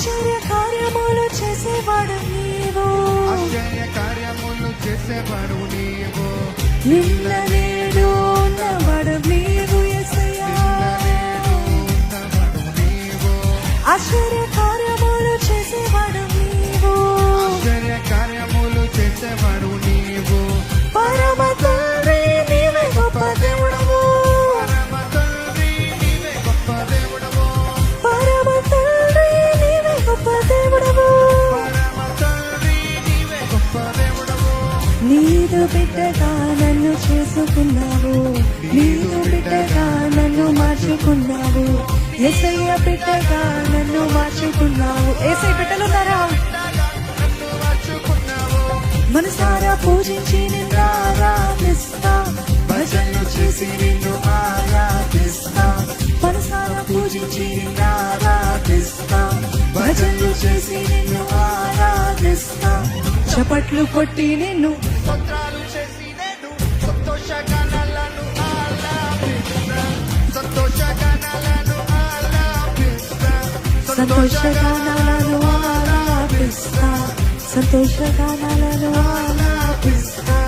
ఆశ్చర్య కార్యములు చేసేవాడు నీవు, ఆశ్చర్య కార్యములు చేసేవాడు నీవు, నిన్న నేడు ఉన్నవాడు నీవు యేసయ్యా. ఉన్నవాడు నీవు, ఆశ్చర్య కార్యములు చేసేవాడు నీవు, ఆశ్చర్య కార్యములు చేసేవాడు నీవు, పరమ తండ్రి నీవే గొప్ప దేవుడవు, పరమ తండ్రి నీవే గొప్ప దేవుడవు, పరమ తండ్రి నీవే గొప్ప దేవుడవు. పరమ తండ్రి నీవే గొప్ప దేవుడవు. నీదు బిడ్డగా నన్ను చేసుకున్నావు, నీదు బిడ్డగా నన్ను మార్చుకున్నావు, యేసయ్య బిడ్డగా నన్ను మార్చుకున్నావు. యేసయ్య బిడ్డలు ఉన్నారా? నన్ను మార్చుకున్నావు, మనసారా పూజించి నిన్ను ఆరాధిస్తా, భజనలు చేసి నిన్ను ఆరాధిస్తా, మనసారా పూజించి నిన్ను ఆరాధిస్తా, భజనలు చేసి నిన్ను ఆరాధిస్తా, చపట్లు కొట్టి నిన్ను స్తోత్రాలు చేసి నేను సంతోషగానాలను ఆలాపిస్తా, సంతోషగానాలను ఆలాపిస్తా, సంతోషగానాలను ఆరాధిస్తా, సంతోషగానాలను ఆలాపిస్తా.